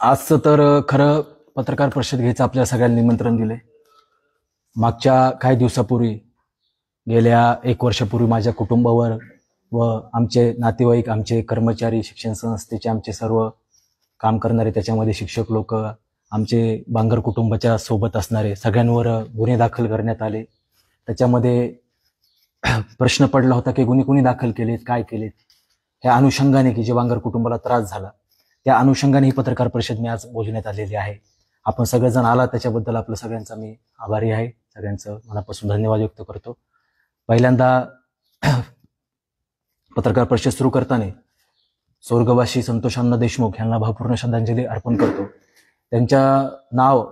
आजचं तर खरं पत्रकार परिषद घ्यायचं आपल्या सगळ्यांना निमंत्रण दिले. मागच्या काही दिवसापूर्वी गेल्या 1 वर्षापूर्वी माझ्या कुटुंबावर व आमचे नातेवाईक, आमचे कर्मचारी, शिक्षण संस्थेचे आमचे सर्व काम करणारे, त्याच्यामध्ये शिक्षक लोक, आमचे बांगर कुटुंबाच्या सोबत असणारे सगळ्यांवर गुन्हे दाखल करण्यात आले. त्याच्यामध्ये प्रश्न पडला होता की गुन्हे कोणी दाखल केलेत, काय केलेत, ह्या अनुषंगाने की जे बांगर कुटुंबाला त्रास झाला त्या अनुषंगाने ही पत्रकार परिषद मी आज बोलवण्यात आलेली आहे. आपण सगळेजण आला त्याच्याबद्दल आपलं सगळ्यांचा मी आभारी आहे. सगळ्यांचं मनापासून धन्यवाद व्यक्त करतो. पहिल्यांदा पत्रकार परिषद सुरू करताना स्वर्गवासी संतोष अण्णा देशमुख यांना भावपूर्ण श्रद्धांजली अर्पण करतो. त्यांच्या नाव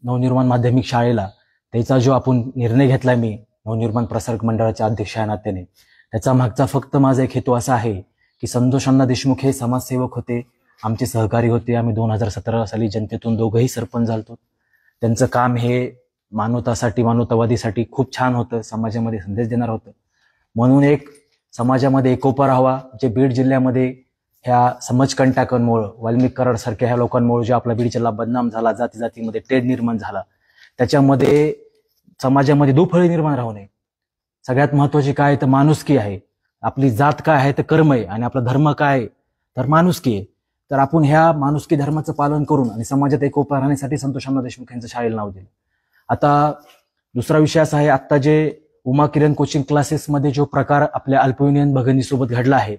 नवनिर्माण माध्यमिक शाळेला त्याचा जो आपण निर्णय घेतलाय, मी नवनिर्माण प्रसारक मंडळाच्या अध्यक्ष या नात्याने, त्याचा मागचा फक्त माझा एक हेतू असा आहे की संतोष अण्णा देशमुख हे समाजसेवक होते, आमचे सहकारी होते. आम्ही 2017 साली जनतेतून दोघंही सरपंच झालतो. त्यांचं काम हे मानवतासाठी, मानवतावादीसाठी खूप छान होतं, समाजामध्ये संदेश देणार होतं. म्हणून एक समाजामध्ये एकोपा राहावा. जे बीड जिल्ह्यामध्ये ह्या समाजकंटकांमुळे, वाल्मिक कराड सारख्या ह्या लोकांमुळे जो आपला बीड जिल्हा बदनाम झाला, जाती जातीमध्ये तेढ निर्माण झाला, त्याच्यामध्ये समाजामध्ये दुफळी निर्माण राहू नये. सगळ्यात महत्वाची काय तर माणुसकी आहे. आपली जात काय आहे तर कर्म आहे, आणि आपला धर्म काय आहे तर माणुसकी आहे. तर आपण ह्या माणुसकी धर्माचं पालन करून आणि समाजात एकोपा राहण्यासाठी संतोष अण्णा देशमुख यांचं शाळेला नाव दिलं. आता दुसरा विषय असा आहे, आता जे उमा किरण कोचिंग क्लासेसमध्ये जो प्रकार आपल्या अल्पवयीन भगिनीसोबत घडला आहे,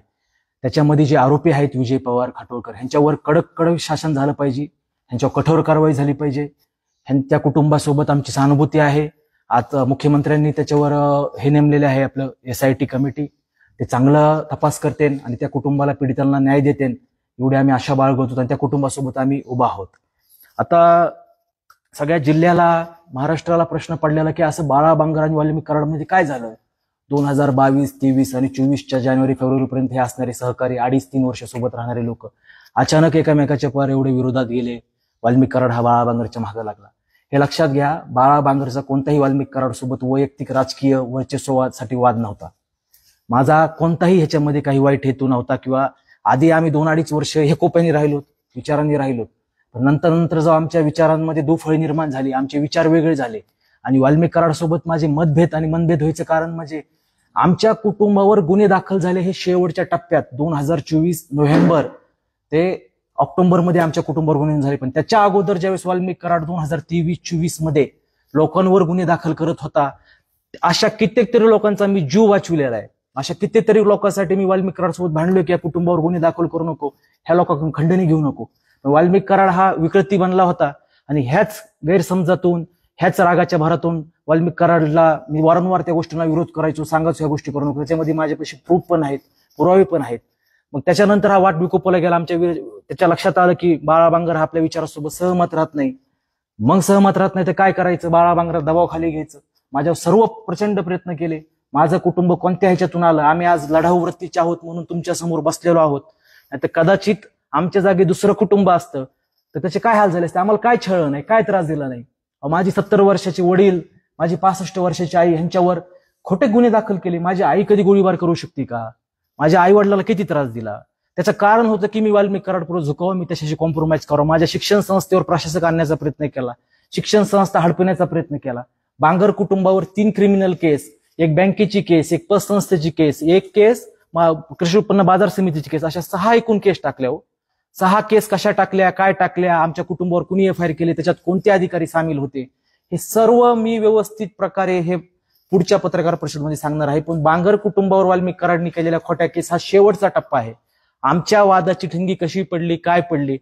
त्याच्यामध्ये जे आरोपी आहेत विजय पवार, खाटोळकर, ह्यांच्यावर कडक कडक शासन झालं पाहिजे, ह्यांच्यावर कठोर कारवाई झाली पाहिजे. त्या कुटुंबासोबत आमची सहानुभूती आहे. आता मुख्यमंत्र्यांनी त्याच्यावर हे नेमलेले आहे आपलं SIT कमिटी, ते चांगला तपास करते आणि त्या कुटुंबाला, पीडितांना न्याय देते, एवढी आम्ही आशा बाळगतो आणि त्या कुटुंबासोबत आम्ही उभा आहोत. आता सगळ्या जिल्ह्याला, महाराष्ट्राला प्रश्न पडलेला की असं बाळा बांगर आणि वाल्मिक कराडमध्ये काय झालं. 2022, 23 आणि 24च्या जानेवारी फेब्रुवारीपर्यंत हे असणारे सहकारी, 2.5-3 वर्ष सोबत राहणारे लोक अचानक एकामेकाच्या पार एवढे विरोधात गेले. वाल्मिक कराड हा बाळा बांगरच्या मागे लागला. हे लक्षात घ्या, बाळा बांगरचा कोणताही वाल्मिक कराड सोबत वैयक्तिक राजकीय वर्चस्वासाठी वाद नव्हता. माझा कोणताही ह्याच्यामध्ये काही वाईट हेतू नव्हता, किंवा आधी आम्ही 2-2.5 वर्ष एकोप्याने राहिलो, विचारांनी राहिलो. पण नंतर जेव्हा आमच्या विचारांमध्ये दुफळी निर्माण झाली, आमचे विचार वेगळे झाले आणि वाल्मिक कराड सोबत माझे मतभेद आणि मनभेद व्हायचं कारण म्हणजे आमच्या कुटुंबावर गुन्हे दाखल झाले हे शेवटच्या टप्प्यात 2024 नोव्हेंबर ते ऑक्टोबरमध्ये आमच्या कुटुंबावर गुन्हे झाले. पण त्याच्या अगोदर ज्यावेळेस वाल्मिक कराड 2023-24 मध्ये लोकांवर गुन्हे दाखल करत होता, अशा कित्येक तरी लोकांचा मी जीव वाचविलेला आहे. अशा कितीतरी लोकांसाठी मी वाल्मिक कराड सोबत भांडलोय की या कुटुंबावर गुन्हे दाखल करू नको, ह्या लोकांकडून खंडणी घेऊ नको. वाल्मिक कराड हा विकृती बनला होता आणि ह्याच गैरसमजातून, ह्याच रागाच्या भरातून वाल्मिक कराडला मी वारंवार त्या गोष्टींना विरोध करायचो, सांगायचो ह्या गोष्टी करू नको. त्याच्यामध्ये माझ्यापाशी प्रूफ पण आहेत, पुरावे पण आहेत. मग त्याच्यानंतर हा वाट विकोपाला गेला. त्याच्या लक्षात आलं की बाळा बांगर हा आपल्या विचारासोबत सहमत राहत नाही. मग सहमत राहत नाही तर काय करायचं, बाळा बांगर दबावाखाली घ्यायचं. माझ्यावर सर्व प्रचंड प्रयत्न केले. माझं कुटुंब कोणत्या ह्याच्यातून आलं, आम्ही आज लढाऊ वृत्तीचे आहोत म्हणून तुमच्या समोर बसलेलो आहोत. नाहीतर कदाचित आमच्या जागी दुसरं कुटुंब असतं तर त्याचे काय हाल झाले असते. आम्हाला काय छळलं नाही, काय त्रास दिला नाही. माझी 70 वर्षाचे वडील, माझी 65 वर्षाची आई, ह्यांच्यावर खोटे गुन्हे दाखल केले. माझी आई कधी गोळीबार करू शकते का? माझ्या आई वडिलांना किती त्रास दिला. त्याचं कारण होतं की मी वाल्मिक कराड पुढे झुकावं, मी त्याच्याशी कॉम्प्रोमाइज करावं. माझ्या शिक्षण संस्थेवर प्रशासक आणण्याचा प्रयत्न केला, शिक्षण संस्था हडपण्याचा प्रयत्न केला. बांगर कुटुंबावर 3 क्रिमिनल केस, एक बँकेची केस, एक पतसंस्थेची केस, एक केस कृषी उत्पन्न बाजार समितीची केस, अशा 6 एकूण केस टाकल्या. 6 केस कशा टाकल्या, काय टाकल्या, आमच्या कुटुंबावर कुणी FIR केली, त्याच्यात कोणते अधिकारी सामील होते, हे सर्व मी व्यवस्थित प्रकारे हे पुढच्या पत्रकार परिषदेमध्ये सांगणार आहे. पण बांगर कुटुंबावर वाल्मिक कराडनी केलेल्या खोट्या केस हा शेवटचा टप्पा आहे. आमच्या वादाची ठिणगी कशी पडली, काय पडली,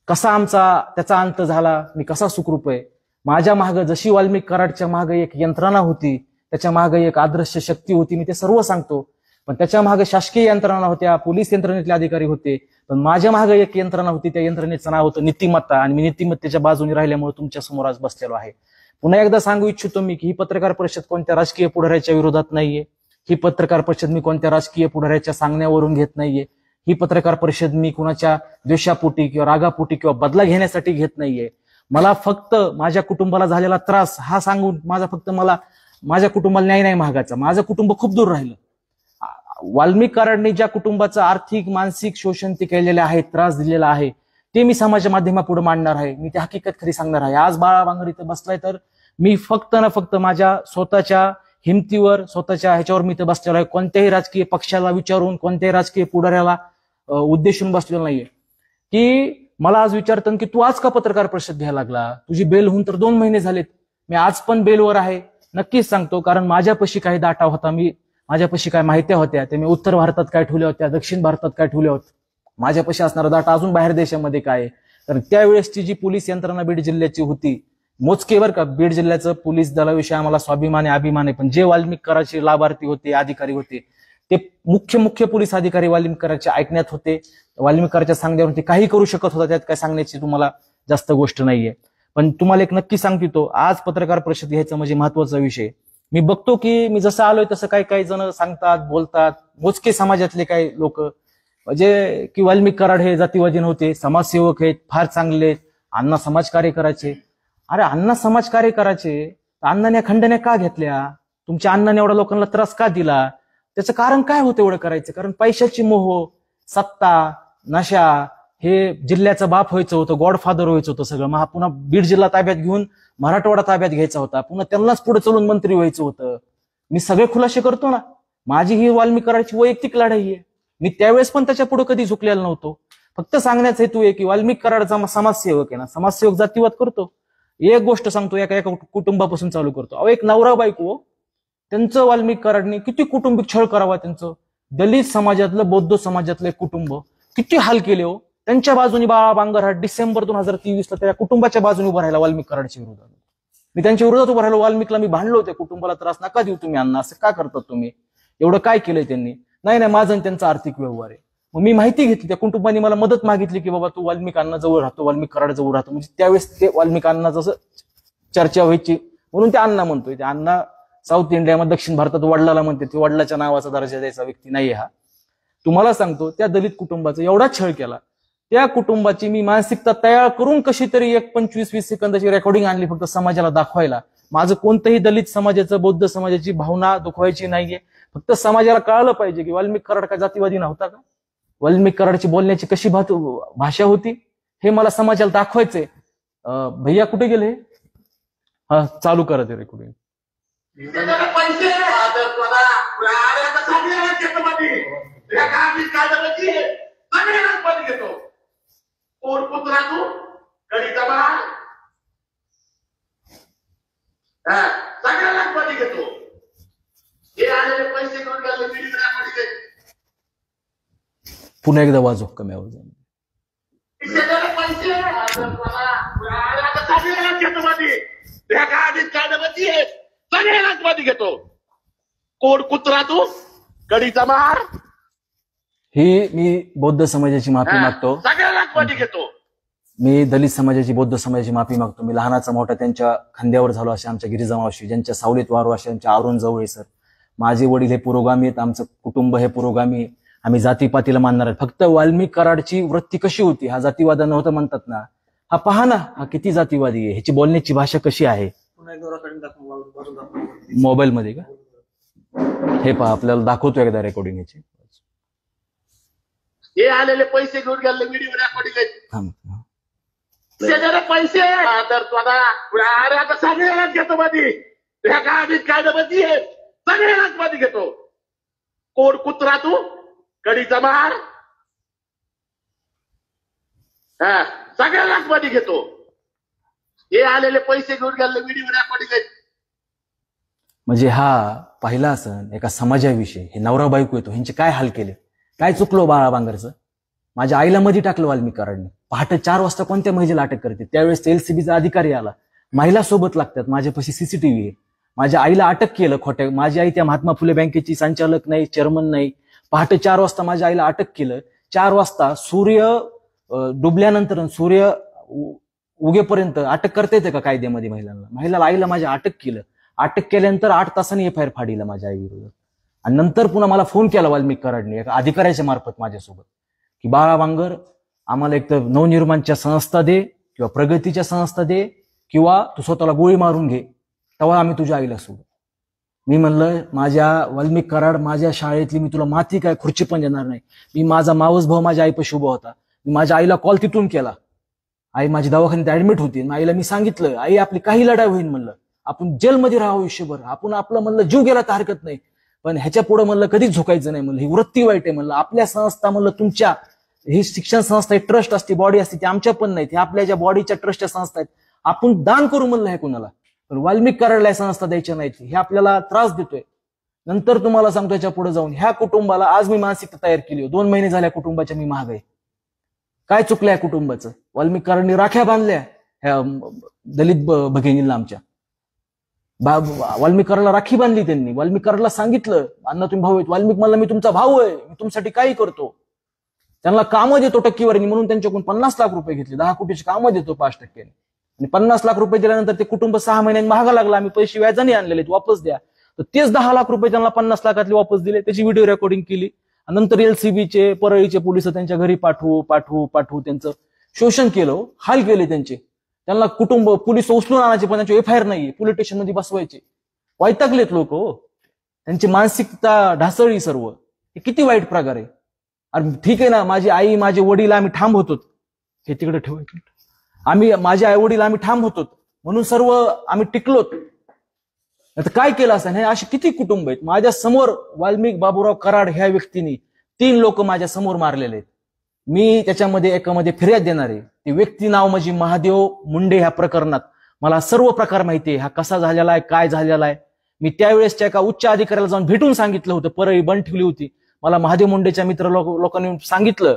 कसा आमचा त्याचा अंत झाला, मी कसा सुखरूप आहे. माझ्या मागं जशी वाल्मिक कराडच्या मागे एक यंत्रणा होती, त्याच्या मागे एक आदर्श शक्ती होती, मी ते सर्व सांगतो. पण त्याच्या मागे शासकीय यंत्रणा होत्या, पोलीस यंत्रणेतले अधिकारी होते. पण माझ्या मागे एक यंत्रणा होती, त्या यंत्रणेचं नाव होतं नीतिमत्ता, आणि मी नीतिमत्तेच्या बाजूने राहिल्यामुळे तुमच्या समोर आज बसलेलो आहे. पुन्हा एकदा सांगू इच्छितो मी की ही पत्रकार परिषद कोणत्या राजकीय पुढाऱ्याच्या विरोधात नाहीये. ही पत्रकार परिषद मी कोणत्या राजकीय पुढाऱ्याच्या सांगण्यावरून घेत नाहीये. ही पत्रकार परिषद मी कुणाच्या द्वेषापोटी किंवा रागापोटी किंवा बदला घेण्यासाठी घेत नाहीये. मला फक्त माझ्या कुटुंबाला झालेला त्रास हा सांगून माझ्या कुटुंबाला न्याय नाही मागायचा. माझं कुटुंब खूप दूर राहिलं. वाल्मिक कराडने ज्या कुटुंबाचं आर्थिक, मानसिक शोषण ते केलेले आहे, त्रास दिलेला आहे, ते मी समाज माध्यमापुढे मांडणार आहे, मी ते हकीकत खरी सांगणार आहे. आज बाळा बांगर इथं बसलाय तर मी फक्त ना फक्त माझ्या स्वतःच्या हिमतीवर, स्वतःच्या ह्याच्यावर मी इथं बसलेलो आहे. कोणत्याही राजकीय पक्षाला विचारून, कोणत्याही राजकीय पुढाऱ्याला उद्देशून बसलेलो नाहीये. की मला आज विचारतात की तू आज का पत्रकार परिषद घ्यायला लागला, तुझी बेल होऊन तर 2 महिने झालेत. मी आज पण बेलवर आहे. नक्कीच सांगतो, कारण माझ्यापाशी काही डाटा होता, माझ्यापाशी काय माहित्या होत्या, ते मी उत्तर भारतात काय ठेवल्या होत्या, दक्षिण भारतात काय ठेवल्या होत्या, माझ्यापाशी असणारा डाटा अजून बाहेर देशामध्ये काय आहे. तर त्यावेळेसची जी पोलीस यंत्रणा बीड जिल्ह्याची होती, मोजके बरं का, बीड जिल्ह्याचं पोलीस दलाविषयी आम्हाला स्वाभिमान आहे, अभिमान आहे. पण जे वाल्मिक कराचे लाभार्थी होते, अधिकारी होते, ते मुख्य पोलीस अधिकारी वाल्मिक कराचे ऐकण्यात होते, वाल्मिक कराच्या सांगण्यावरती काही करू शकत होता. त्यात काय सांगण्याची तुम्हाला जास्त गोष्ट नाहीये. पण तुम्हाला एक नक्की सांगतो, आज पत्रकार परिषद घ्यायचा म्हणजे महत्वाचा विषय. मी बघतो की मी जसं आलोय तसं काही जण सांगतात, बोलतात, मोजके समाजातले काही लोक, म्हणजे की वाल्मिक कराड हे जातीवादी नव्हते, समाजसेवक आहेत, फार चांगले आहेत, अण्णा समाजकार्य करायचे. अरे अण्णा समाजकार्य करायचे, अण्णाने खंडण्या का घेतल्या, तुमच्या अण्णाने एवढ्या लोकांना त्रास का दिला, त्याचं कारण काय होतं एवढं करायचं? कारण पैशाची मोह, सत्ता, नशा, हे जिल्ह्याचा बाप व्हायचं होतं, गॉडफादर व्हायचं होतं सगळं. पुन्हा बीड जिल्हा ताब्यात घेऊन मराठवाडा ताब्यात घ्यायचा होता, पुन्हा त्यांनाच पुढे चलून मंत्री व्हायचं होतं. मी सगळे खुलासे करतो ना, माझी ही वाल्मिक कराडची वैयक्तिक लढाई आहे. मी त्यावेळेस पण त्याच्या पुढे कधी झुकलेला नव्हतो. फक्त सांगण्याचा हेतू आहे की वाल्मिक कराडचा समाजसेवक आहे ना, समाजसेवक जातीवाद करतो. एक गोष्ट सांगतो, एका कुटुंबापासून चालू करतो. अहो, एक नवरा बायको, त्यांचं वाल्मिक कराडने किती कुटुंबिक छळ करावा, त्यांचं दलित समाजातलं, बौद्ध समाजातलं एक कुटुंब किती हाल केले हो. त्यांच्या बाजूने बाळा बांगर हा डिसेंबर 2023 त्या कुटुंबाच्या बाजूने उभा राहिला वाल्मिक कराडच्या विरोधात. मी त्यांच्या विरोधात उभा राहिलो. वाल्मिकला मी भांडलो, त्या कुटुंबाला त्रास नका देऊ तुम्ही, अण्णा असं का करतात तुम्ही, एवढं काय केलंय त्यांनी? नाही माझं त्यांचा आर्थिक व्यवहार आहे. मग मी माहिती घेतली, त्या कुटुंबाने मला मदत मागितली की बाबा तू वाल्मिक अण्णा जवळ राहतो, वाल्मिक कराड जवळ राहतो. म्हणजे त्यावेळेस ते वाल्मिक अण्णा जसं चर्चा व्हायची म्हणून ते अण्णा म्हणतोय. ते अण्णा साऊथ इंडियामध्ये दक्षिण भारतात वडिलाला म्हणते, ते वडिलाच्या नावाचा दर्जा द्यायचा व्यक्ती नाहीये हा. तुम्हाला सांगतो, त्या दलित कुटुंबाचा एवढा छळ केला, त्या कुटुंबाची मी मानसिकता तयार करून कशी तरी एक 25-20 सेकंदाची रेकॉर्डिंग आणली, फक्त समाजाला दाखवायला. माझं कोणतंही दलित समाजाचं, बौद्ध समाजाची भावना दुखवायची नाहीये. फक्त समाजाला कळालं पाहिजे की वाल्मिक कराड का जातीवादी नव्हता का, वाल्मिक कराडची बोलण्याची कशी भाषा होती, हे मला समाजाला दाखवायचंय. भैया कुठे गेले? हा, चालू करा ते रेकॉर्डिंग. घेतो हे आलेले पैसे घेऊन गेले. पुन्हा एकदा वाजव कमी आवाज. घेतो कोण कुत्रा तू, कडीचा मार. ही मी बौद्ध समाजाची माफी मागतो, सगळ्या लाखवादी घेतो. मी दलित समाजाची, बौद्ध समाजाची माफी मागतो. मी लहानाचा मोठा त्यांच्या खांद्यावर झालो, असे आमच्या गिरिजा मावशी, ज्यांच्या सावलीत वारू असे आमच्या अरुण जवळ सर. माझे वडील हे पुरोगामी आहेत, आमचं कुटुंब हे पुरोगामी, आम्ही जातीपातीला मानणार आहे. फक्त वाल्मिक कराडची वृत्ती कशी होती, हा जातीवाद नव्हतं म्हणतात ना, हा पहा ना, हा किती जातीवादी आहे, ह्याची बोलण्याची भाषा कशी आहे. मोबाईल मध्ये का हे पहा, आपल्याला दाखवतो एकदा रेकॉर्डिंग ह्याची. हे आलेले पैसे घेऊन गेले, व्हिडिओ रेकॉर्डिंग पैसे आता सगळ्याला घेतो मध्ये, कायद्यामध्ये सगळ्यालाच मध्ये घेतो. कोण कुत्रा तू, कडीचा मार. हा, सगळ्यालाच मध्ये घेतो. हे आलेले पैसे घेऊन गेले, व्हिडिओ रेकॉर्डिंग. म्हणजे हा पहिला असं एका समाजाविषयी, हे नवरा बायको येतो, ह्यांचे काय हाल केले, काय चुकलो बाळा बांगरचं. माझ्या आईला मध्ये टाकलं वाल्मिक कराडने. पहाटे 4 वाजता कोणत्या महिलेला अटक करते, त्यावेळेस एलसीबीचा अधिकारी आला, महिला सोबत लागतात, माझ्यापाशी सीसीटीव्ही आहे. माझ्या आईला अटक केलं खोट्या. माझी आई त्या महात्मा फुले बँकेची संचालक नाही, चेअरमन नाही. पहाटे 4 वाजता माझ्या आईला अटक केलं. 4 वाजता सूर्य डुबल्यानंतर, सूर्य उगेपर्यंत अटक करता येते का कायद्यामध्ये महिलाला? आईला माझ्या अटक केलं. अटक केल्यानंतर 8 तासांनी एफआयआर फाडीला माझ्या आई विरोधात. आणि नंतर पुन्हा मला फोन केला वाल्मिक कराडने एका अधिकाऱ्याच्या मार्फत माझ्यासोबत, की बाळा बांगर, आम्हाला एक तर नवनिर्माणच्या संस्था दे, किंवा प्रगतीच्या संस्था दे, किंवा तू स्वतःला गोळी मारून घे, तेव्हा आम्ही तुझ्या आईला सोडू. मी म्हणलं, माझ्या वाल्मिक कराड, माझ्या शाळेतली मी तुला माती काय खुर्ची पण देणार नाही. मी, माझा मावस भाऊ माझ्या आईपाशी उभा होता. मी माझ्या आईला कॉल तिथून केला, आई माझी दवाखान्यात ऍडमिट होती. आईला मी सांगितलं, आई आपली काही लढाई होईल म्हणलं, आपण जेलमध्ये राहावं आयुष्यभर, आपण आपलं म्हणलं जीव गेला तर हरकत नाही, पण ह्याच्या पुढे म्हणलं कधीच झोकायचं नाही म्हणलं, ही वृत्ती वाईट आहे म्हणलं. आपल्या संस्था म्हणलं तुमच्या ही शिक्षण संस्था ट्रस्ट असते, बॉडी असते, ते आमच्या पण नाहीत, हे आपल्या ज्या बॉडीच्या ट्रस्टच्या संस्था आहेत, आपण दान करू म्हणलं हे कुणाला, पण वाल्मिक कराडला संस्था द्यायच्या नाहीत, हे आपल्याला त्रास देतोय. नंतर तुम्हाला सांगतो याच्या पुढे जाऊन ह्या कुटुंबाला आज मी मानसिकता तयार केली. 2 महिने झाल्या कुटुंबाच्या मी महाग आहे. काय चुकलं या कुटुंबाचं? वाल्मिक कराडनी राख्या बांधल्या ह्या दलित भगिनींना आमच्या. वाल्मिक कराडला राखी बांधली त्यांनी. वाल्मिक कराडला सांगितलं, अण्णा तुम्ही भाऊ आहेत. वाल्मिक म्हणला मी तुमचा भाऊ आहे, मी तुमच्यासाठी काही करतो. त्यांना कामं देतो टक्केवारीने म्हणून त्यांच्याकडून 50 लाख रुपये घेतले. 10 कोटीची कामं देतो 5% आणि 50 लाख रुपये दिल्यानंतर ते कुटुंब 6 महिन्यांनी महागा लागला. आम्ही पैसे व्याजाने आणलेले, वापस द्या. तर तेच 10 लाख रुपये त्यांना 50 लाखातले वापस दिले. त्याची व्हिडिओ रेकॉर्डिंग केली. नंतर LCBचे परळीचे पोलिस त्यांच्या घरी पाठवू त्यांचं शोषण केलं, हाल केले त्यांचे. त्यांना कुटुंब पोलीस उचलून आणायचे, पण त्यांची FIR नाहीये, पोलीस स्टेशन मध्ये बसवायचे. वैतागलेत लोक हो. त्यांची मानसिकता ढासळली सर्व. हे किती वाईट प्रकार आहे. अरे ठीक आहे ना, माझी आई माझे वडील आम्ही ठाम होतो, हे तिकडे ठेवायचं, आम्ही माझे आई वडील आम्ही ठाम होतो म्हणून सर्व आम्ही टिकलोत. आता काय केलं असं? हे असे किती कुटुंब आहेत. माझ्या समोर वाल्मिक बाबूराव कराड ह्या व्यक्तीने 3 लोक माझ्या समोर मारलेले आहेत. मी त्याच्यामध्ये एकामध्ये फिर्याद देणार आहे. ते व्यक्ती नाव म्हणजे महादेव मुंडे. ह्या प्रकरणात मला सर्व प्रकार माहिती आहे, हा कसा झालेला आहे, काय झालेला आहे. मी त्यावेळेसच्या एका उच्च अधिकाऱ्याला जाऊन भेटून सांगितलं होतं. परळी बंद ठेवली होती. मला महादेव मुंडेच्या मित्र लोकांनी सांगितलं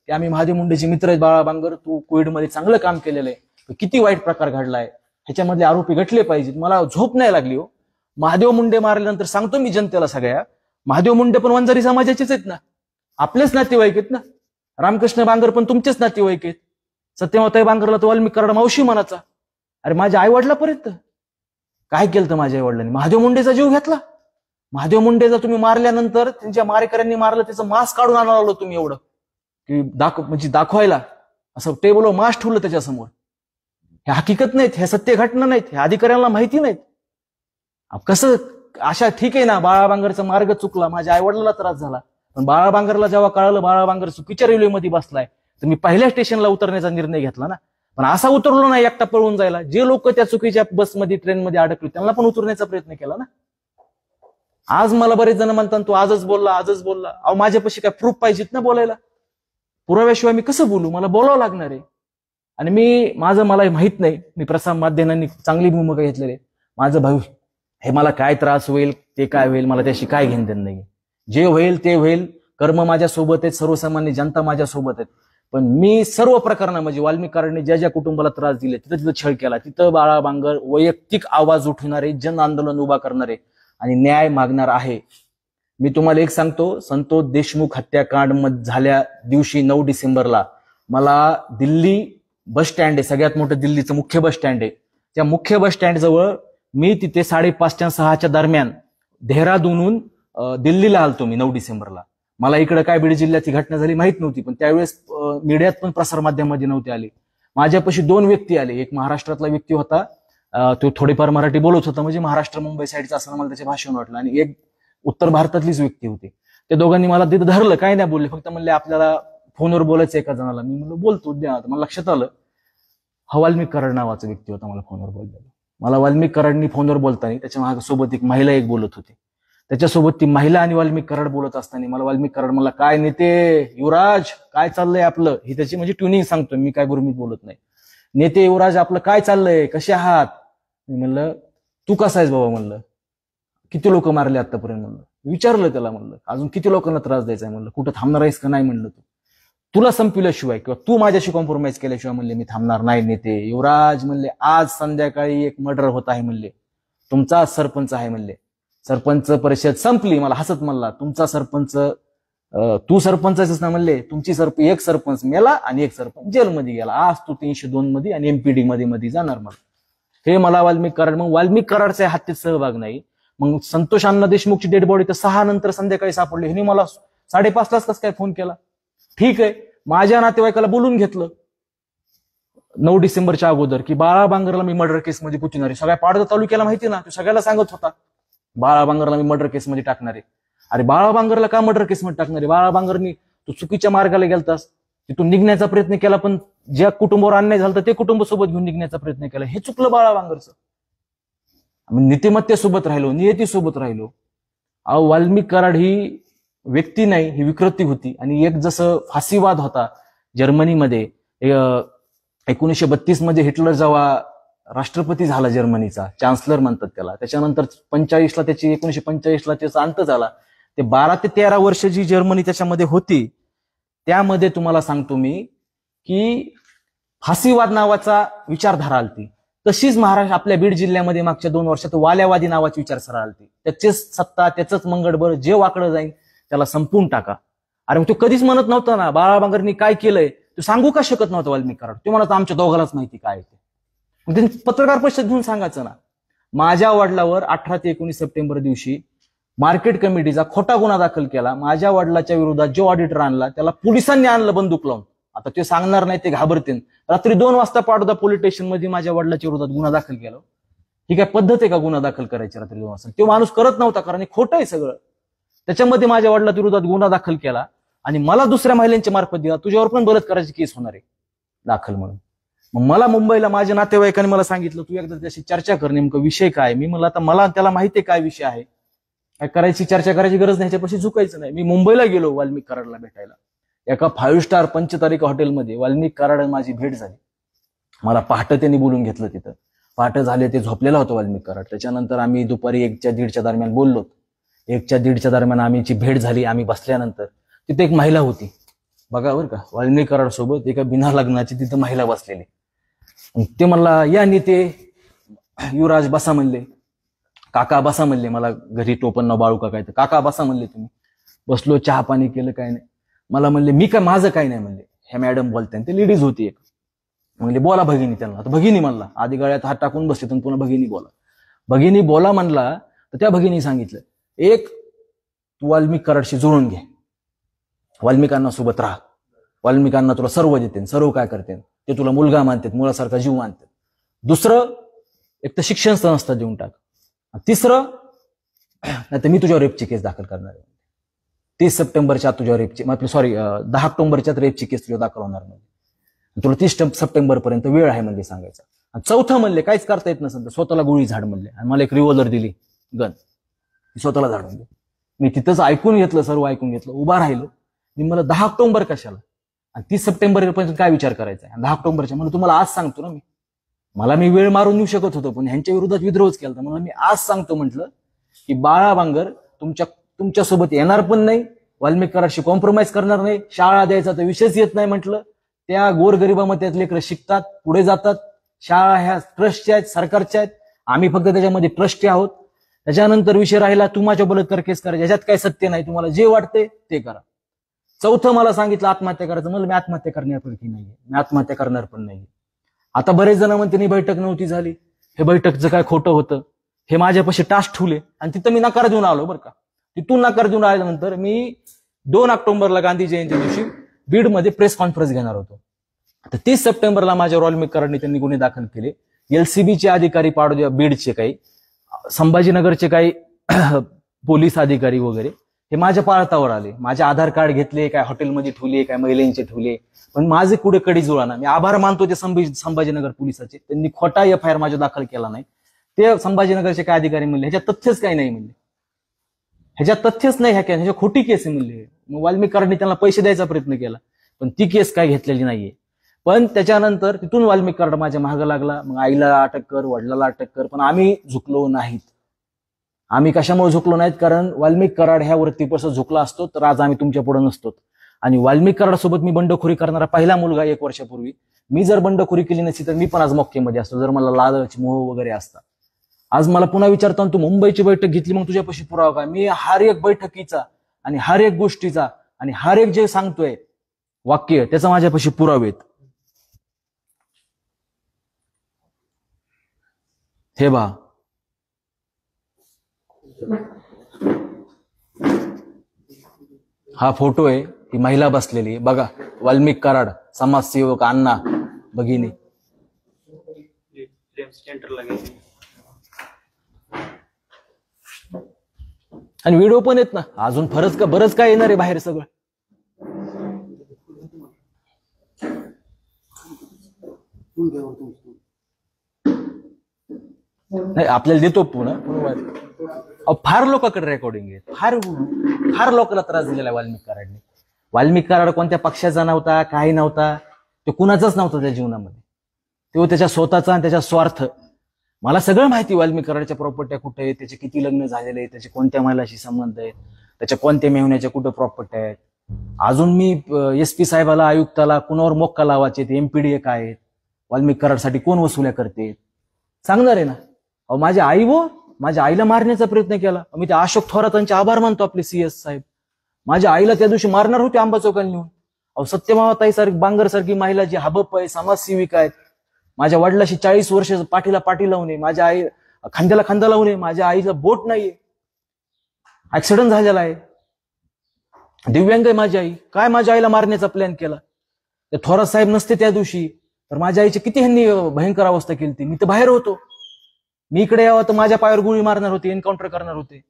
की आम्ही महादेव मुंडेचे मित्र आहेत, बाळा बांगर, तू कोविडमध्ये चांगलं काम केलेलं आहे, किती वाईट प्रकार घडलाय, ह्याच्यामधले आरोपी गटले पाहिजेत. मला झोप नाही लागली हो. महादेव मुंडे मारल्यानंतर सांगतो मी जनतेला सगळ्या, महादेव मुंडे पण वंजारी समाजाचेच आहेत ना, आपलेच नातेवाईक आहेत ना. रामकृष्ण बांगर पण तुमचेच नातेवाईक आहेत. सत्यमाताई बांगरला तो वाल्मिक कराड मावशी म्हणाचा. अरे माझ्या आई वडिलापर्यंत काय केलं तर माझ्या आई वडिलांनी? महादेव मुंडेचा जीव घेतला. महादेव मुंडेचा तुम्ही मारल्यानंतर त्यांच्या मारेकऱ्यांनी मारलं, त्याचं मांस काढून आणायला लागलो तुम्ही एवढं की म्हणजे दाखवायला, असं टेबलवर मांस ठेवलं त्याच्यासमोर. हे हकीकत नाहीत, हे सत्य घटना नाहीत, हे अधिकाऱ्यांना माहिती नाहीत. कसं अशा ठीक आहे ना, बाळा बांगरचा मार्ग चुकला, माझ्या आई वडिलांना त्रास झाला, पण बाळा बांगरला जेव्हा कळालं बाळा बांगर चुकीच्या रेल्वेमध्ये बसलाय, तर मी पहिल्या स्टेशनला उतरण्याचा निर्णय घेतला ना. पण असा उतरलो नाही एकटा पळून जायला. जे लोक त्या चुकीच्या बसमध्ये ट्रेनमध्ये अडकले त्यांना पण उतरण्याचा प्रयत्न केला ना. आज मला बरेच जण म्हणतात तू आजच बोलला. अहो माझ्यापाशी काय प्रूफ पाहिजेत ना बोलायला. पुराव्याशिवाय मी कसं बोलू? मला बोलावं लागणार आहे. आणि मला माहित नाही, मी प्रसार माध्यमांनी चांगली भूमिका घेतलेली आहे. माझं भाऊ हे मला काय त्रास होईल ते काय होईल मला त्याशी काय घेणं देणं नाही. जे होईल ते होईल. कर्म माझ्या सोबत आहेत, सर्वसामान्य जनता माझ्या सोबत आहेत. पण मी सर्व प्रकरणामध्ये वाल्मिक कराडने ज्या कुटुंबाला त्रास दिले, तिथं छळ केला, तिथं बाळा बांगर वैयक्तिक आवाज उठवणारे, जन आंदोलन उभा करणारे आणि न्याय मागणार आहे. मी तुम्हाला एक सांगतो, संतोष देशमुख हत्याकांड झाल्या दिवशी 9 डिसेंबरला मला दिल्ली बस स्टँड आहे, सगळ्यात मोठं दिल्लीचं मुख्य बस स्टँड आहे, त्या मुख्य बस स्टँड जवळ मी तिथे 5:30 ते 6 दरम्यान देहरादूनहून दिल्लीला आलतो मी 9 डिसेंबरला. मला इकडे काय बीड जिल्ह्यात ही घटना झाली माहित नव्हती, पण त्यावेळेस मीडियात पण प्रसार माध्यमामध्ये नव्हते आले. माझ्यापाशी 2 व्यक्ती आले. एक महाराष्ट्रातला व्यक्ती होता, तो थोडीफार मराठी बोलत होता, म्हणजे महाराष्ट्र मुंबई साईडचा असं मला त्याचे भाषण वाटलं. आणि एक उत्तर भारतातलीच व्यक्ती होती. त्या दोघांनी मला तिथं धरलं, काय नाही बोलले, फक्त म्हणले आपल्याला फोनवर बोलायचं एका जणाला. मी म्हणलं बोलतो द्या. मला लक्षात आलं हा वाल्मिक कराड नावाचा व्यक्ती होता मला फोनवर बोललेला. मला वाल्मिक कराडनी फोनवर बोलताना त्याच्या सोबत एक महिला एक बोलत होती. त्याच्यासोबत ती महिला आणि वाल्मिक कराड बोलत असताना मला वाल्मिक कराड मला काय नेते युवराज काय चाललंय आपलं, ही त्याची म्हणजे ट्युनिंग सांगतो मी, काय गुरमीत बोलत नाही. नेते युवराज आपलं काय चाललंय, कसे आहात? मी म्हणलं तू कसा आहेस बाबा, म्हणलं किती लोक मारले आतापर्यंत, म्हणलं विचारलं त्याला, म्हणलं अजून किती लोकांना त्रास द्यायचा आहे, म्हणलं कुठं थांबणार आहेस का नाही, म्हणलं तुला संपल्याशिवाय किंवा तू माझ्याशी कॉम्प्रोमाइज केल्याशिवाय म्हणले मी थांबणार नाही नेते युवराज. म्हणले आज संध्याकाळी एक मर्डर होत आहे, म्हणले तुमचा सरपंच आहे, म्हणले सरपंच परिषद संपली. मला हसत म्हणला तुमचा सरपंच, तू सरपंचच ना, म्हणले तुमची एक सरपंच मेला आणि एक सरपंच जेलमध्ये गेला, आज तू 302 मध्ये आणि MPD मध्ये जाणार. मला हे मला वाल्मिक कराड, मग वाल्मिक कराडच्या हत्येत सहभाग नाही. मग संतोष अण्णा देशमुखची डेड बॉडी तर 6 नंतर संध्याकाळी सापडली. ह्याने मला 5:30 कसं काय फोन केला? ठीक आहे, माझ्या नातेवाईकाला बोलून घेतलं 9 डिसेंबरच्या अगोदर की बाळा बांगरला मी मर्डर केसमध्ये पुचणार आहे. सगळ्या पाडदा तालुक्याला माहिती ना, तो सगळ्याला सांगत होता बाळा बांगरला मी मर्डर केसमध्ये टाकणार आहे. अरे बाळा बांगरला का मर्डर केसमध्ये टाकणार आहे? बाळा बांगरनी तू चुकीच्या मार्गाला गेलतास, तिथून निघण्याचा प्रयत्न केला, पण ज्या कुटुंबावर अन्याय झाला ते कुटुंब सोबत घेऊन निघण्याचा प्रयत्न केला. हे चुकलं बाळा बांगरचं. आम्ही नीतिमत्तेसोबत राहिलो, नियतीसोबत राहिलो. अहो, वाल्मिक कराड ही व्यक्ती नाही, ही विकृती होती. आणि एक जसं फाशीवाद होता जर्मनीमध्ये 1932 मध्ये हिटलर जेव्हा राष्ट्रपती झाला जर्मनीचा, चान्सलर म्हणतात त्याला, त्याच्यानंतर 1945ला त्याचा अंत झाला. ते 12 ते 13 वर्ष जी जर्मनी त्याच्यामध्ये होती, त्यामध्ये तुम्हाला सांगतो मी की फाशीवाद नावाचा विचारधारा आलती. तशीच महाराष्ट्र आपल्या बीड जिल्ह्यामध्ये मागच्या 2 वर्षात वाल्यावादी नावाची विचारधारा आलती. त्याचीच सत्ता, त्याचंच मंगळबर, जे वाकडं जाईल त्याला संपून टाका. अरे तो कधीच म्हणत नव्हता ना बाळा बांगरनी काय केलंय, तो सांगू का शकत नव्हतं वाल्मिक कराड. तो म्हणत आमच्या दोघांनाच माहिती काय ते. त्यांनी पत्रकार परिषद घेऊन सांगायचं ना. माझ्या वडिलावर 18 ते 19 सप्टेंबर दिवशी मार्केट कमिटीचा खोटा गुन्हा दाखल केला. माझ्या वडिलाच्या विरोधात जो ऑडिटर आणला त्याला पोलिसांनी आणलं बंदूक लावून. आता ते सांगणार नाही, ते घाबरतील. रात्री 2 वाजता पाडोदा पोलीस स्टेशन मध्ये माझ्या वडिलाच्या विरोधात गुन्हा दाखल केला. ही काय पद्धत आहे का गुन्हा दाखल करायची रात्री 2 वाजता? तो माणूस करत नव्हता, कारण हे खोटं आहे सगळं. त्याच्यामध्ये माझ्या वडिलाच्या विरोधात गुन्हा दाखल केला आणि मला दुसऱ्या महिलांच्या मार्फत दिला, तुझ्यावर पण बलात्काराची केस होणार आहे दाखल म्हणून. मग मला मुंबईला माझ्या नातेवाईकांनी मला सांगितलं तू एकदा त्याशी चर्चा कर, नेमकं विषय काय. मी म्हणलं आता मला त्याला माहिती आहे काय विषय आहे, काय करायची चर्चा करायची गरज नाही, ह्याच्यापाशी झुकायचं नाही. मी मुंबईला गेलो वाल्मिक कराडला भेटायला. एका 5 स्टार पंचतारिका हॉटेलमध्ये वाल्मिक कराड माझी भेट झाली. मला पहाटे त्यांनी बोलून घेतलं तिथं. पहाटे झाले, ते झोपलेला होतो वाल्मिक कराड. त्याच्यानंतर आम्ही दुपारी 1च्या-1:30च्या दरम्यान बोललो. 1च्या-1:30च्या दरम्यान आमची भेट झाली. आम्ही बसल्यानंतर तिथे एक महिला होती बघा बरं का, वाल्मिक कराड सोबत एका बिना लग्नाची तिथं महिला बसलेली. ते मला या नेते युवराज बसा म्हणले, काका बसा म्हणले. मला घरी टोपण न बाळू का काय, तर काका बसा म्हणले. तुम्ही बसलो, चहा पाणी केलं, काय नाही. मला म्हणले मी काय, माझं काय नाही म्हणले. ह्या मॅडम बोलते, ते लेडीज होती एक. म्हणले बोला भगिनी त्यांना. तर भगिनी म्हणला, आधी गळ्यात हात टाकून बसते, तर पुन्हा भगिनी बोला. भगिनी बोला म्हणला तर त्या भगिनी सांगितलं, एक तू वाल्मिक कराडशी जुळून घे, वाल्मिकांना सोबत राहा, वाल्मिकांना तुला सर्व देते, सर्व काय करते ते तुला मुलगा मानतात, मुलासारखा जीव मानतात. दुसरं, एक तर शिक्षण संस्था देऊन टाक. तिसरं, नाही तर मी तुझ्यावर रेपची केस दाखल करणार आहे. 30 सप्टेंबरच्या तुझ्यावर रेपची, 10 ऑक्टोबरच्या रेपची केस तुझ्या दाखल होणार नाही. तुला 30 सप्टेंबर पर्यंत वेळ आहे म्हणजे सांगायचं. आणि चौथं म्हणले काहीच करता येत नसेल तर स्वतःला गोळी झाड म्हणले. आणि मला एक रिव्हॉल्वर दिली, गन, स्वतःला झाड म्हणले. मी तिथंच ऐकून घेतलं, सर्व ऐकून घेतलं, उभा राहिलो. मी मला 10 ऑक्टोबर कशाला आणि 30 सप्टेंबर पर्यंत काय विचार करायचा आहे. 10 ऑक्टोबरच्या म्हणून तुम्हाला आज सांगतो ना मी वेळ मारून येऊ शकत होतो, पण ह्यांच्या विरोधात विद्रोहच केला. म्हणून मी आज सांगतो म्हटलं की बाळा बांगर तुमच्यासोबत येणार पण नाही, वाल्मिक कराडशी कॉम्प्रोमाइज करणार नाही, शाळा द्यायचा तर विषयच येत नाही म्हटलं. त्या गोरगरिबामध्ये लेकरं शिकतात, पुढे जातात. शाळा ह्या ट्रस्टच्या आहेत, सरकारच्या आहेत. आम्ही फक्त त्याच्यामध्ये ट्रस्टी आहोत. त्याच्यानंतर विषय राहिला तू माझ्या बलात्कार केस करायचा, याच्यात काही सत्य नाही, तुम्हाला जे वाटते ते करा. चौथं मला सांगितलं आत्महत्या करायचं. म्हणलं मी आत्महत्या करण्यापैकी नाहीये, मी आत्महत्या करणार पण नाही. आता बरेच जण म्हणते नाही बैठक नव्हती झाली, हे बैठकचं काय खोटं होतं, हे माझ्यापाशी टास्क ठेवले. आणि तिथं मी नकार देऊन आलो बरं का. तिथून नकार देऊन आल्यानंतर मी 2 ऑक्टोबरला गांधी जयंती दिवशी बीडमध्ये प्रेस कॉन्फरन्स घेणार होतो. तर 30 सप्टेंबरला माझ्या वाल्मिक कराडने त्यांनी गुन्हे दाखल केले. एलसीबीचे अधिकारी पाडोद्या बीडचे काही, संभाजीनगरचे काही पोलीस अधिकारी वगैरे हे माझ्या पाळतावर आले. माझे आधार कार्ड घेतले, काय हॉटेलमध्ये ठेवले, काय महिलांचे ठेवले, पण माझे कुठे कडी जुळाना. मी आभार मानतो ते संभाजीनगर पोलिसाचे, त्यांनी खोटा FIR माझ्या दाखल केला नाही. ते संभाजीनगरचे काय अधिकारी म्हणले ह्याच्यात तथ्यच काही नाही, म्हणले ह्याच्यात तथ्यच नाही, ह्याच्या खोटी केस आहे म्हणले. मग वाल्मिक कराडने त्यांना पैसे द्यायचा प्रयत्न केला, पण ती केस काय घेतलेली नाहीये. पण त्याच्यानंतर तिथून वाल्मिक कराड माझ्या मागं लागला. मग आईला अटक कर, वडिलाला अटक कर, पण आम्ही झुकलो नाहीत. आम्ही कशामुळे झुकलो नाहीत, कारण वाल्मिक कराड ह्या वृत्तीपासून झुकला असतो तर आज आम्ही तुमच्या पुढे नसतो. आणि वाल्मिक कराड सोबत मी बंडखोरी करणारा पहिला मुलगा 1 वर्षापूर्वी. मी जर बंडखोरी केली नसती तर मी पण आज मक्केमध्ये असतो, जर मला लालच मोह वगैरे असता. आज मला पुन्हा विचारतो तू मुंबईची बैठक घेतली, मग तुझ्यापाशी पुरावा काय. मी हर एक बैठकीचा आणि हर एक गोष्टीचा आणि हर एक जे सांगतोय वाक्य त्याचा माझ्यापाशी पुरावेत. हे बा, हा फोटो आहे, ही महिला बसलेली बघा, वाल्मिक कराड, समाजसेवक, अण्णा, भगिनी. आणि व्हिडिओ पण येत ना. अजून बरंच काय येणार आहे बाहेर सगळं. नाही आपल्याला देतो फार लोकांकडे रेकॉर्डिंग आहे, फार फार लोकांना त्रास दिलेला आहे वाल्मिक कराडने. वाल्मिक कराड कोणत्या पक्षाचा नव्हता, काही नव्हता, तो कुणाचाच नव्हता त्या जीवनामध्ये. तो त्याच्या स्वतःचा आणि त्याचा स्वार्थ. मला सगळं माहिती वाल्मिक कराडच्या प्रॉपर्ट्या कुठे आहेत, त्याचे किती लग्न झालेले आहेत, त्याचे कोणत्या महिलाशी संबंध आहेत, त्याच्या कोणत्या मेहण्याच्या कुठं प्रॉपर्ट्या आहेत. अजून मी SP साहेबाला, आयुक्ताला कुणावर मोक्का लावायचे, MPDA काय आहेत, वाल्मिक कराडसाठी कोण वसुल्या करते सांगणार आहे ना. अहो माझी आई माझ्या आईला मारण्याचा प्रयत्न केला. मी त्या अशोक थोरातांचे आभार मानतो, आपले CS साहेब. माझ्या आईला त्या दिवशी मारणार होते आंबा चौकाला नेऊन. अहो सत्यमावताई सारखी बांगर सारखी महिला जी हबप आहे, समाजसेविका आहेत. माझ्या वडिलाशी 40 वर्ष पाठीला पाठी लावणे, माझ्या आई खांद्याला खांदा लावणे, माझ्या आईचं बोट नाहीये, ऍक्सिडेंट झालेला आहे, दिव्यांग आहे माझी आई. काय माझ्या आईला मारण्याचा प्लॅन केला? ते थोरात साहेब नसते त्या दिवशी तर माझ्या आईची किती ह्यांनी भयंकर अवस्था केली ती. मी तर बाहेर होतो. मी इकडे यावं तर माझ्या पायावर गोळी मारणार होते, एन्काउंटर करणार होते.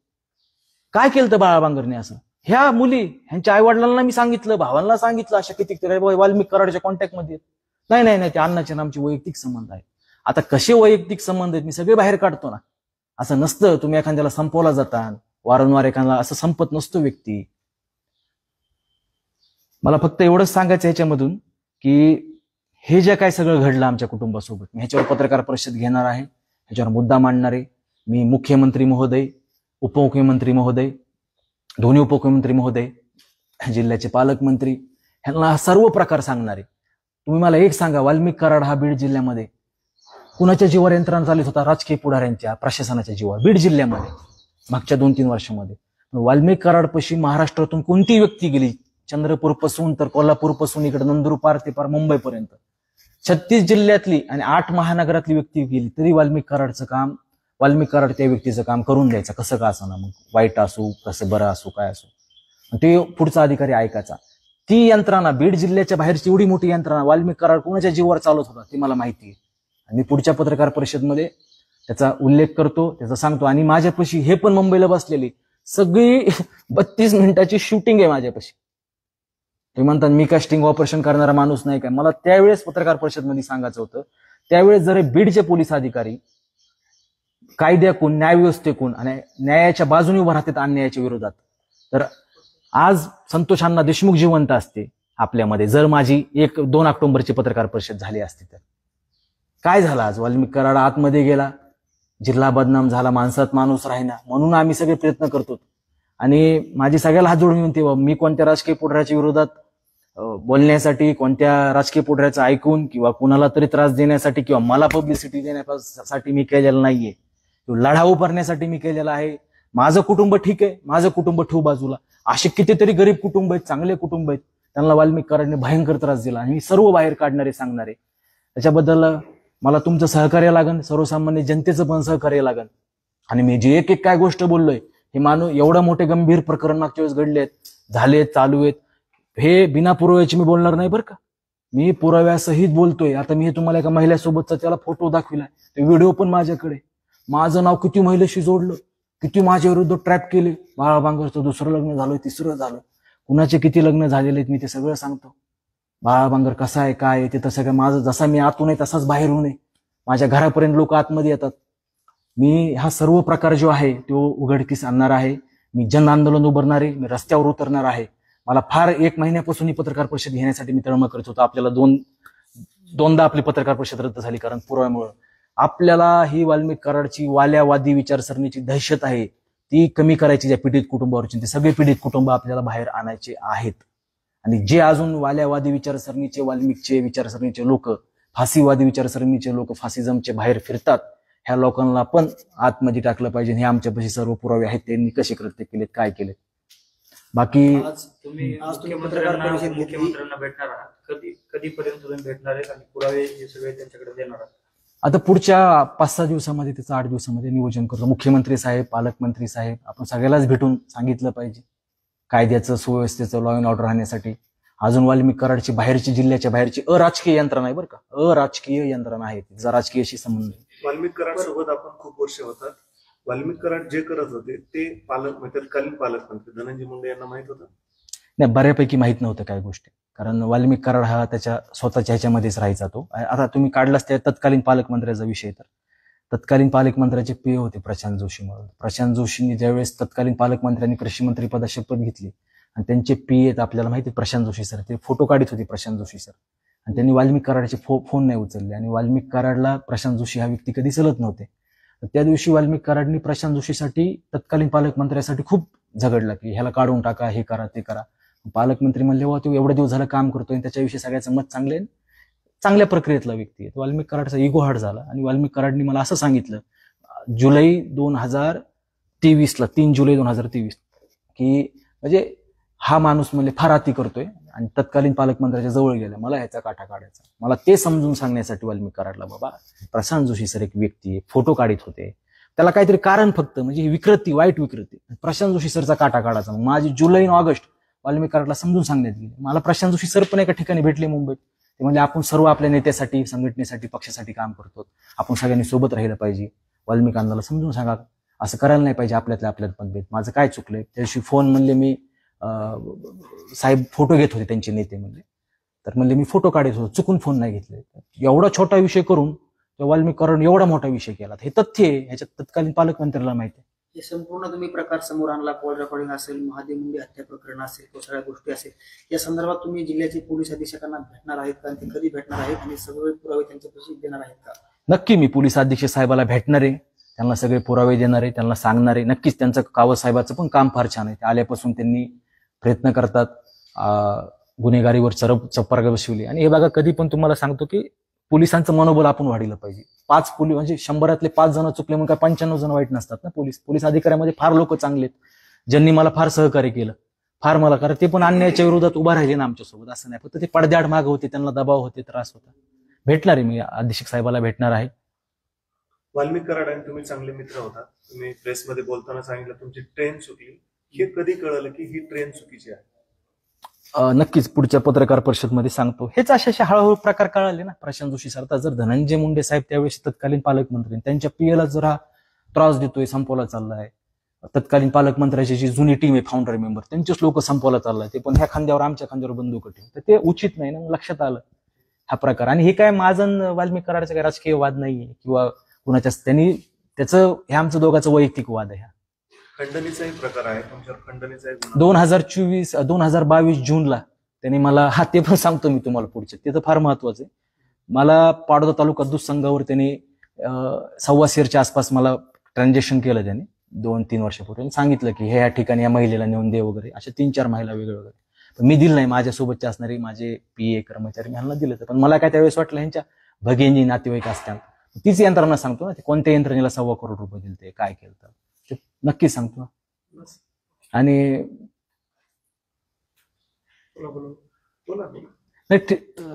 काय केलं तर बाळा बांगरने असं? ह्या मुली ह्यांच्या आई वडिलांना मी सांगितलं, भावांना सांगितलं, अशा किती वाल्मिक कराडच्या कॉन्टॅक्टमध्ये. नाही नाही नाही, ते अण्णाचे आमचे वैयक्तिक संबंध आहेत. आता कसे वैयक्तिक संबंध आहेत मी सगळे बाहेर काढतो ना. असं नसतं तुम्ही एखाद्याला संपवला जाता वारंवार, एखाद्याला असं संपत नसतो व्यक्ती. मला फक्त एवढंच सांगायचं ह्याच्यामधून की हे जे काय सगळं घडलं आमच्या कुटुंबासोबत, मी ह्याच्यावर पत्रकार परिषद घेणार आहे, ह्याच्यावर मुद्दा मांडणार आहे. मी मुख्यमंत्री महोदय, उपमुख्यमंत्री महोदय, दोन्ही उपमुख्यमंत्री महोदय, जिल्ह्याचे पालकमंत्री ह्यांना हा सर्व प्रकार सांगणार आहे. तुम्ही मला एक सांगा, वाल्मिक कराड हा बीड जिल्ह्यामध्ये कुणाच्या जीवावर यंत्रणा चालत होता? राजकीय पुढाऱ्यांच्या, प्रशासनाच्या जीवावर बीड जिल्ह्यामध्ये मागच्या 2-3 वर्षामध्ये. वाल्मिक कराडपाशी महाराष्ट्रातून कोणती व्यक्ती गेली, चंद्रपूर पासून तर कोल्हापूर पासून इकडे नंदुरबार ते पार मुंबईपर्यंत 36 जिल्ह्यातली आणि 8 महानगरातली व्यक्ती गेली तरी वाल्मिक कराड त्या व्यक्तीचं काम करून द्यायचं, कसं का असं ना. मग वाईट असू, कसं बरं असू, काय असू, ते पुढचा अधिकारी ऐकायचा. ती यंत्रणा बीड जिल्ह्याच्या बाहेरची एवढी मोठी यंत्रणा वाल्मिक कराड कोणाच्या जीवावर चालत होता ते मला माहिती आहे. आणि मी पुढच्या पत्रकार परिषदमध्ये त्याचा उल्लेख करतो, त्याचा सांगतो. आणि माझ्यापाशी हे पण मुंबईला बसलेली सगळी 32 मिनिटाची शूटिंग आहे माझ्यापाशी. ते म्हणतात मी कास्टिंग ऑपरेशन करणारा माणूस नाही काय. मला त्यावेळेस पत्रकार परिषदमध्ये सांगायचं होतं, त्यावेळेस जर बीडचे पोलीस अधिकारी कायद्याकून, न्यायव्यवस्थेकून आणि न्यायाच्या बाजूने उभं राहतात अन्यायाच्या विरोधात, तर आज संतोष अण्णा देशमुख जिवंत असते आपल्यामध्ये. जर माझी 1-2 ऑक्टोबरची पत्रकार परिषद झाली असती तर काय झालं? आज वाल्मिक कराड आतमध्ये गेला, जिल्हा बदनाम झाला, माणसात माणूस राहिना. म्हणून आम्ही सगळे प्रयत्न करतो. आणि माझी सगळ्याला हात जोडून विनंती, मी कोणत्या राजकीय पुढाऱ्याच्या विरोधात बोलण्यासाठी, कोणत्या राजकीय पुढाऱ्याचं ऐकून किंवा कुणाला तरी त्रास देण्यासाठी किंवा मला पब्लिसिटी देण्यासाठी मी केलेलं नाहीये. लढा उभारण्यासाठी मी केलेला आहे. माझं कुटुंब ठीक आहे, माझं कुटुंब ठेवू बाजूला. असे कितीतरी गरीब कुटुंब आहेत, चांगले कुटुंब आहेत, त्यांना वाल्मिक कराडने भयंकर त्रास दिला आणि मी सर्व बाहेर काढणारे, सांगणारे. त्याच्याबद्दल मला तुमचं सहकार्य लागेल, सर्वसामान्य जनतेचं पण सहकार्य लागेल. आणि मी जे एक काय गोष्ट बोललोय, हे मानू एवढं मोठे गंभीर प्रकरण मागच्या वेळेस घडलेत, झालेत, चालू आहेत, हे बिना पुराव्याची मी बोलणार नाही बरं का. मी पुराव्यासहित बोलतोय. आता मी तुम्हाला एका महिलेसोबतचा त्याला फोटो दाखविलाय, ते व्हिडिओ पण माझ्याकडे. माझं नाव किती महिलेशी जोडलं, किती माझ्या विरुद्ध ट्रॅप केले. बाळा बांगरचं 2रं लग्न झालं, 3रं झालं, कुणाचे किती लग्न झालेले आहेत मी ते सगळं सांगतो. बाळा बांगर कसा आहे, काय आहे, ते तसं काय. माझं जसा मी आतून आहे तसाच बाहेरून आहे. माझ्या घरापर्यंत लोक आतमध्ये येतात. मी हा सर्व प्रकार जो आहे तो उघडकीस आणणार आहे. मी जन आंदोलन उभारणार आहे, मी रस्त्यावर उतरणार आहे. मला फार 1 महिन्यापासून ही पत्रकार परिषद घेण्यासाठी मी तळमळ करत होतो. आपल्याला दोनदा आपली पत्रकार परिषद रद्द झाली कारण पुराव्यामुळे. आपल्याला ही वाल्मिक कराडची वाल्यावादी विचारसरणीची दहशत आहे ती कमी करायची. ज्या पीडित कुटुंबावरची, ते सगळे पीडित कुटुंब आपल्याला बाहेर आणायचे आहेत. आणि जे अजून वाल्यावादी विचारसरणीचे, वाल्मिकचे विचारसरणीचे लोक, फाशीवादी विचारसरणीचे लोक, फासिझमचे बाहेर फिरतात, ह्या लोकांना पण आतमध्ये टाकलं पाहिजे. हे आमच्यापाशी सर्व पुरावे आहेत, त्यांनी कसे कृत्य केलेत, काय केलेत. बाकी आज तुम्ही मुख्यमंत्र्यांना भेटणार आहात, कधीपर्यंत तुम्ही भेटणार आहेत आणि पुरावे हे सगळे त्यांच्याकडे देणार आहात? आता पुढच्या 5-6 दिवसामध्ये, त्याचं 8 दिवसामध्ये नियोजन करतो. मुख्यमंत्री साहेब, पालकमंत्री साहेब, आपण सगळ्यालाच भेटून सांगितलं पाहिजे कायद्याचं, सुव्यवस्थेचं, लॉ अँड ऑर्डर राहण्यासाठी. अजून वाल्मिक कराडची बाहेरची, जिल्ह्याच्या बाहेरची अराजकीय यंत्रणा आहे बरं का, अराजकीय यंत्रणा आहे, तिचा राजकीयशी संबंध आहे. वाल्मिक कराड सोबत आपण खूप वर्ष होतात. वाल्मिक कराड जे करत होते ते तत्कालीन पालकमंत्री धनंजय मुंडे यांना माहित होतं? नाही, बऱ्यापैकी माहित नव्हतं काय गोष्टी. कारण वाल्मिक कराड हा त्याच्या स्वतःच्या ह्याच्यामध्येच राहायचा तो. आता तुम्ही काढलाच त्या तत्कालीन पालकमंत्र्याचा विषय, तर तत्कालीन पालकमंत्र्याचे पीए होते प्रशांत जोशी म्हणून. प्रशांत जोशींनी ज्यावेळेस तत्कालीन पालकमंत्र्यांनी कृषी मंत्री पदा शपथ घेतली आणि त्यांचे पीए आपल्याला माहिती प्रशांत जोशी सर, ते फोटो काढत होते प्रशांत जोशी सर, आणि त्यांनी वाल्मिक कराडचे फोन नाही उचलले आणि वाल्मिक कराडला प्रशांत जोशी हा व्यक्ती कधी चलत नव्हते. तर त्या दिवशी वाल्मिक कराडनी प्रशांत जोशीसाठी तत्कालीन पालकमंत्र्यासाठी खूप झगडला की ह्याला काढून टाका, हे करा ते करा. पालकमंत्री म्हणले वा तो एवढे दिवस झालं काम करतोय, त्याच्याविषयी सगळ्याचं मत चांगले, चांगल्या प्रक्रियेतला व्यक्ती आहे. वाल्मिक कराडचा इगो हार्ट झाला आणि वाल्मिक कराडनी मला असं सांगितलं जुलै 2023ला 3 जुलै 2023 की म्हणजे हा माणूस म्हणजे फार अति करतोय आणि तत्कालीन पालकमंत्र्याच्या जवळ गेला, मला ह्याचा काटा काढायचा. मला ते समजून सांगण्यासाठी वाल्मिक कराडला बाबा प्रशांत जोशी सर एक व्यक्ती आहे, फोटो काढत होते, त्याला काहीतरी कारण फक्त म्हणजे ही विकृती, वाईट विकृती, प्रशांत जोशी सरचा काटा काढायचा. माझी जुलै आणि ऑगस्ट वाल्मिक कराडला समजून सांगण्यात गेली. मला प्रशांत जोशी सर पण एका ठिकाणी भेटले मुंबईत. ते म्हणजे आपण सर्व आपल्या नेत्यासाठी, संघटनेसाठी, पक्षासाठी काम करतो, आपण सगळ्यांनी सोबत राहिलं पाहिजे. वाल्मिक अण्णाला समजून सांगा, असं करायला नाही पाहिजे आपल्यातल्या आपल्यात पण. माझं काय चुकलंय? त्या दिवशी फोन म्हणले मी साहेब फोटो घेत होते त्यांचे नेते म्हणले, तर म्हणले मी फोटो काढत होतो, चुकून फोन नाही घेतले. एवढा छोटा विषय करून वाल्मिक कराड एवढा मोठा विषय केला, हे तथ्य आहे, ह्याच्यात तत्कालीन पालकमंत्र्याला माहिती आहे. हे संपूर्ण तुम्ही प्रकार समोर आणला, कॉल रेकॉर्डिंग असेल, महादेव मुंडे हत्या प्रकरण असेल, तो सगळ्या गोष्टी असेल, या संदर्भात तुम्ही जिल्ह्याचे पोलीस अधीक्षकांना भेटणार आहेत का? ते कधी भेटणार आहेत आणि सगळे पुरावे त्यांच्यापाशी देणार आहेत का? नक्की मी पोलीस अधीक्षक साहेबाला भेटणार आहे, त्यांना सगळे पुरावे देणार आहे, त्यांना सांगणार आहे. नक्कीच त्यांचं कावत साहेबाचं पण काम फार छान आहे. आल्यापासून त्यांनी प्रयत्न करतात, गुन्हेगारीवर चप्परगा बसवली. आणि हे बघा, कधी पण तुम्हाला सांगतो की पोलिसांचं मनोबल आपण वाढलं पाहिजे. 5 पोलीस म्हणजे 100 5 जण चुकले म्हणून काय 95 जण वाईट नसतात ना. पोलीस अधिकाऱ्यामध्ये फार लोक चांगले आहेत, ज्यांनी मला फार सहकार्य केलं, फार मला कारण ते पण अन्यायाच्या विरोधात उभा राहिले ना आमच्यासोबत. असं नाही फक्त ते पडद्याआड माग होते, त्यांना दबाव होते, त्रास होता. भेटणार आहे मी, अधीक्षक साहेबाला भेटणार आहे. वाल्मिक कराड आणि तुम्ही चांगले मित्र होता. तुम्ही प्रेसमध्ये बोलताना सांगितलं तुमची ट्रेन चुकली. हे कधी कळलं की ही ट्रेन चुकीची आहे? नक्कीच पुढच्या पत्रकार परिषदमध्ये सांगतो. हेच असे हळूहळू प्रकार कळाले ना. प्रशांत जोशी सरता जर धनंजय मुंडे साहेब त्यावेळेस तत्कालीन पालकमंत्री, त्यांच्या पीएला जरा त्रास देतोय, संपवला चाललाय. तत्कालीन पालकमंत्र्याची जी जुनी टीम आहे, फाउंडर मेंबर, त्यांचेच लोक संपवला चाललाय. ते पण ह्या खांद्यावर, आमच्या खांद्यावर बंदूक ठेवून, तर ते उचित नाही ना. लक्षात आलं हा प्रकार. आणि हे काय माझं वाल्मिक कराडचा काही राजकीय वाद नाहीये किंवा कुणाच्या, त्यांनी त्याचं, हे आमचं दोघांचं वैयक्तिक वाद आहे. खंडणीचाही प्रकार आहे तुमच्यावर, खंडणीचा 2022 जूनला त्यांनी मला, ते पण सांगतो मी तुम्हाला पुढचे, ते तर फार महत्वाचं आहे. मला पाडोदा तालुका दूध संघावर त्यांनी 1.25 शेअरच्या आसपास मला ट्रान्झॅक्शन केलं त्यांनी 2-3 वर्षापूर्वी. सांगितलं की हे या ठिकाणी या महिलेला नेऊन दे वगैरे, अशा 3-4 महिला वेगळे वगैरे. पण मी दिलं नाही. माझ्यासोबतचे असणारे माझे पीए कर्मचारी ह्यांना दिलं. पण मला काय त्यावेळेस वाटलं ह्यांच्या भगिनी नातेवाईक असतात, तीच यंत्रणा सांगतो ना, कोणत्या यंत्रणेला 1.25 करोड रुपये दिले, ते काय केलं ते नक्कीच सांगतो. आणि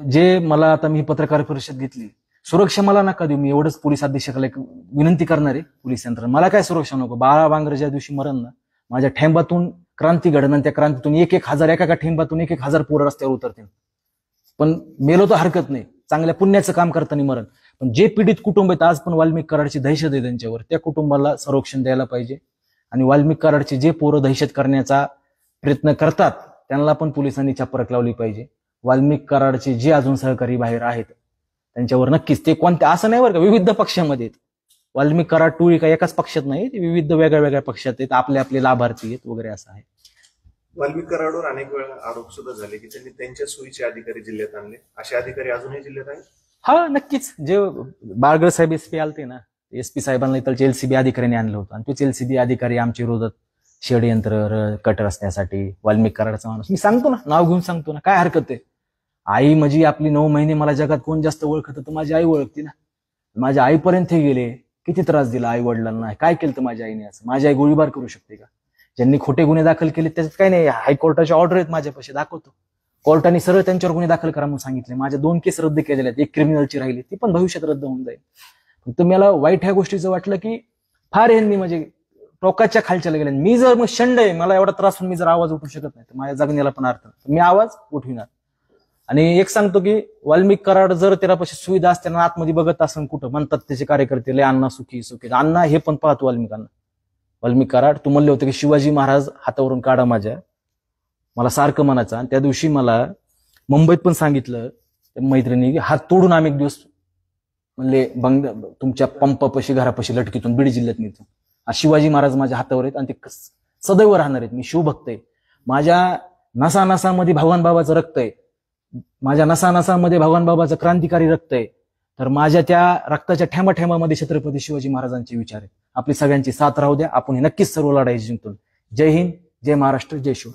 जे मला, आता मी पत्रकार परिषद घेतली, सुरक्षा मला नका देऊ. मी एवढंच पोलीस अधीक्षकाला एक विनंती करणार आहे, पोलीस यंत्रणा, मला काय सुरक्षा नको. बाळा बांगर ज्या दिवशी मरण ना, माझ्या ठेंबातून क्रांती घडण, त्या क्रांतीतून 1,000 एका ठेंबातून 1,000 पोरं रस्त्यावर उतरतील. पण मेलो तर हरकत नाही, चांगल्या पुण्याचं काम करताना मरण. पण जे पीडित कुटुंब आहेत, आज पण वाल्मिक कराडची दहशत आहे त्यांच्यावर, त्या कुटुंबाला संरक्षण द्यायला पाहिजे. आणि वाल्मिक कराडचे जे पोरं दहशत करण्याचा प्रयत्न करतात, त्यांना पण पोलिसांनी चपराक लावली पाहिजे. वाल्मिक कराडचे जे अजून सहकारी बाहेर आहेत, त्यांच्यावर नक्कीच, ते कोणत्या, असं नाही बरं का, विविध पक्षामध्ये आहेत. वाल्मिक कराड टोळी का एकाच पक्षात नाही, ते विविध वेगळ्या वेगळ्या पक्षात आहेत, आपले आपले लाभार्थी आहेत वगैरे, असं आहे. वाल्मिक कराडवर अनेक वेळा आरोप सुद्धा झाले की त्यांनी त्यांच्या सोयीचे अधिकारी जिल्ह्यात आणले. असे अधिकारी अजूनही जिल्ह्यात आहेत? हा, नक्कीच. जे बाळगड साहेब एसपी आलते ना, एसपी साहेबांना इथलच्या एलसीबी अधिकाऱ्यांनी आणलं होतं, आणि तोच एलसीबी अधिकारी आमच्या विरोधात षडयंत्र कट रचण्यासाठी, वाल्मिक कराडचा माणूस, मी सांगतो ना, नाव घेऊन सांगतो ना, काय हरकत आहे. आई म्हणजे आपली 9 महिने मला जगात कोण जास्त ओळखत तर माझी आई ओळखती ना. माझ्या आईपर्यंत गेले, किती त्रास दिला आई वडिलांना, काय केलं तर माझ्या आईने असं. माझी आई गोळीबार करू शकते का? ज्यांनी खोटे गुन्हे दाखल केले त्याच्यात काही नाही, हायकोर्टाच्या ऑर्डर आहेत माझ्यापाशी, दाखवतो. कोर्टाने सरळ त्यांच्यावर गुन्हे दाखल करा म्हणून सांगितले. माझ्या 2 केस रद्द केलेल्या आहेत, 1 क्रिमिनलची राहिली, ती पण भविष्यात रद्द होऊन जाईल. फक्त मला वाईट ह्या गोष्टीचं वाटलं की फार यांनी म्हणजे टोकाच्या खालच्या गेल्या. मी जर मग शंड आहे, मला एवढा त्रास होऊन मी जर आवाज उठवू शकत नाही, तर माझ्या जगण्याला पण अर्थ नाही. मी आवाज उठविणार. आणि एक सांगतो की वाल्मिक कराड जर त्यापाशी सुविधा असताना आतमध्ये बघत असेल कुठं, म्हणतात त्याचे कार्यकर्ते लय अण्णा सुखी सुखी, अण्णा हे पण पाहतो वाल्मिकांना. वाल्मिक कराड, तू म्हणले होते की शिवाजी महाराज हातावरून काढा माझ्या, मला सारखं म्हणायचं. आणि त्या दिवशी मला मुंबईत पण सांगितलं त्या मैत्रिणी की हात तोडून आम्ही एक दिवस म्हणले तुमच्या पंपापाशी घरापाशी लटकीतून बीड जिल्ह्यात मिळतो. शिवाजी महाराज माझ्या हातावर आहेत आणि ते सदैव राहणार आहेत. मी शिवभक्त आहे. माझ्या नसानसामध्ये भगवान बाबाचं रक्त आहे. माझ्या नसानसामध्ये भगवान बाबाचं क्रांतिकारी रक्त आहे. तर माझ्या त्या रक्ताच्या ठेमाठेमामध्ये छत्रपती शिवाजी महाराजांचे विचार आहेत. आपली सगळ्यांची साथ राहू द्या. आपण हे नक्कीच सर्व लढाई जिंकतो. जय हिंद, जय महाराष्ट्र, जय शिव.